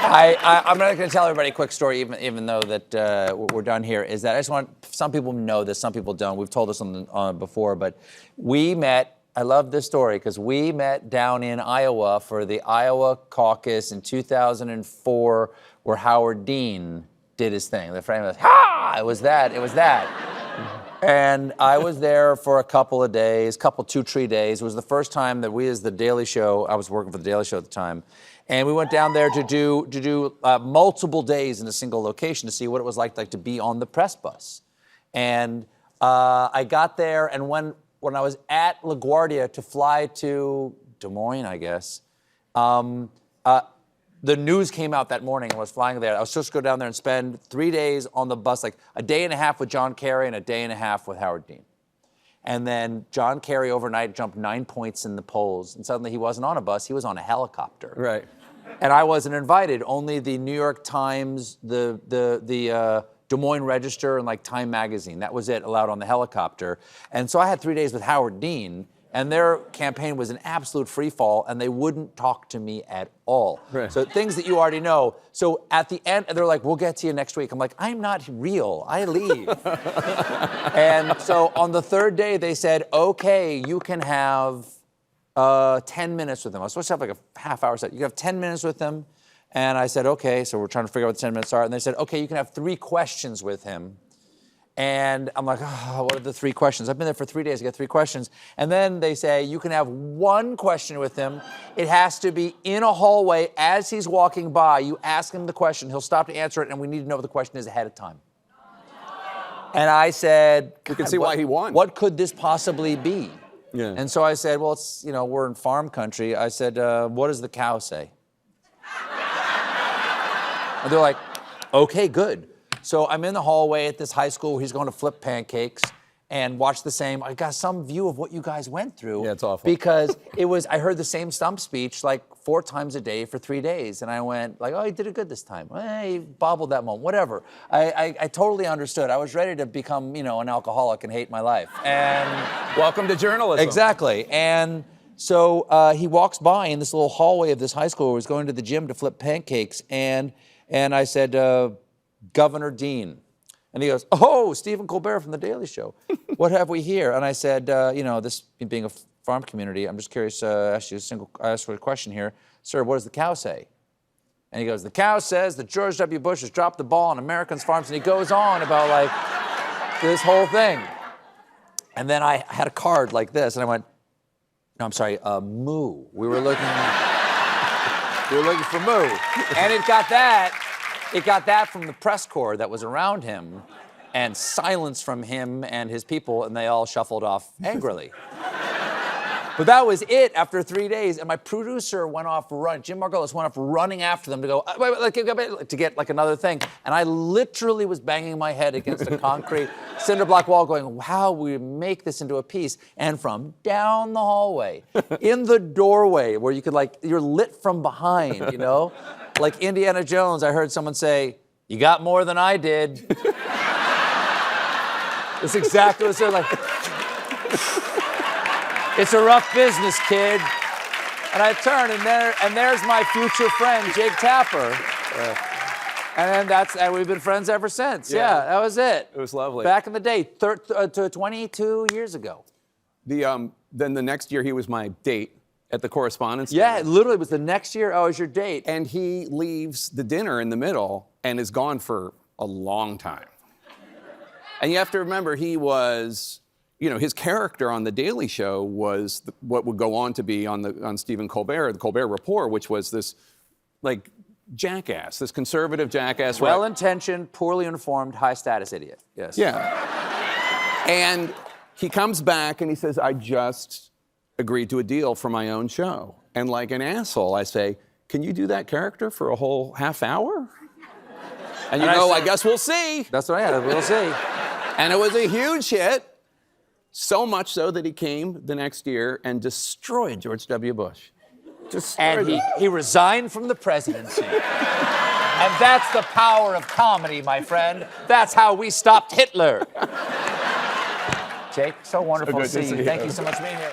I'm not going to tell everybody a quick story, even though that we're done here. Is that I just want some people know this, some people don't. We've told this on before, but we met. I love this story because we met down in Iowa for the Iowa caucus in 2004, where Howard Dean did his thing. The frame was, ha! It was that. And I was there for a couple of days, 2-3 days. It was the first time that we, as the Daily Show, I was working for the Daily Show at the time, and we went down there to do multiple days in a single location to see what it was like to be on the press bus. And I got there, and when I was at LaGuardia to fly to Des Moines, I guess, the news came out that morning. I was flying there. I was supposed to go down there and spend 3 days on the bus, like a day and a half with John Kerry and a day and a half with Howard Dean. And then John Kerry overnight jumped 9 points in the polls, and suddenly he wasn't on a bus, he was on a helicopter. Right. And I wasn't invited. Only the New York Times, the Des Moines Register, and like Time Magazine. That was it, allowed on the helicopter. And so I had 3 days with Howard Dean, and their campaign was an absolute free fall, and they wouldn't talk to me at all. Right. So things that you already know. So at the end, they're like, we'll get to you next week. I'm like, I'm not real. I leave. And so on the third day, they said, okay, you can have 10 minutes with them. I was supposed to have like a half-hour set. You can have 10 minutes with them. And I said, okay. So we're trying to figure out what the 10 minutes are. And they said, okay, you can have 3 questions with him. And I'm like, oh, what are the 3 questions? I've been there for 3 days, I got 3 questions. And then they say, you can have 1 question with him. It has to be in a hallway as he's walking by. You ask him the question, he'll stop to answer it, and we need to know what the question is ahead of time. And I said, you can see why he won. What could this possibly be? Yeah. And so I said, well, it's, we're in farm country. I said, what does the cow say? And they're like, okay, good. So I'm in the hallway at this high school where he's going to flip pancakes and watch the same. I got some view of what you guys went through. Yeah, it's awful. Because I heard the same stump speech like 4 times a day for 3 days. And I went like, oh, he did it good this time. He bobbled that moment, whatever. I totally understood. I was ready to become, an alcoholic and hate my life. And welcome to journalism. Exactly. And so he walks by in this little hallway of this high school where he's going to the gym to flip pancakes. And I said, Governor Dean. And he goes, oh, Stephen Colbert from The Daily Show. What have we here? And I said, this being a farm community, I'm just curious to ask you a question here. Sir, what does the cow say? And he goes, the cow says that George W. Bush has dropped the ball on Americans' farms. And he goes on about this whole thing. And then I had a card like this, and I went, no, I'm sorry, moo. We were looking for moo. And it got that. It got that from the press corps that was around him, and silence from him and his people, and they all shuffled off angrily. But that was it after 3 days, and my producer went off running. Jim Margolis went off running after them to go, wait, to get another thing. And I literally was banging my head against a concrete cinder block wall going, how we make this into a piece. And from down the hallway, in the doorway where you could you're lit from behind, Like Indiana Jones, I heard someone say, you got more than I did. It's exactly what it said, it's a rough business, kid. And I turn, and there's my future friend, Jake Tapper. And we've been friends ever since. Yeah, that was it. It was lovely. Back in the day, 22 years ago. Then the next year, he was my date at the Correspondents Dinner. Yeah, it literally was the next year. Oh, it was your date. And he leaves the dinner in the middle and is gone for a long time. And you have to remember, he was, his character on The Daily Show was what would go on to be on Stephen Colbert, the Colbert Report, which was this, jackass, this conservative jackass. Well-intentioned, poorly informed, high-status idiot. Yes. Yeah. And he comes back and he says, I just agreed to a deal for my own show. And like an asshole, I say, can you do that character for a whole half hour? And I guess we'll see. That's what I had, we'll see. And it was a huge hit, so much so that he came the next year and destroyed George W. Bush. And he resigned from the presidency. And that's the power of comedy, my friend. That's how we stopped Hitler. Jake, so wonderful to see you. Thank you so much for being here.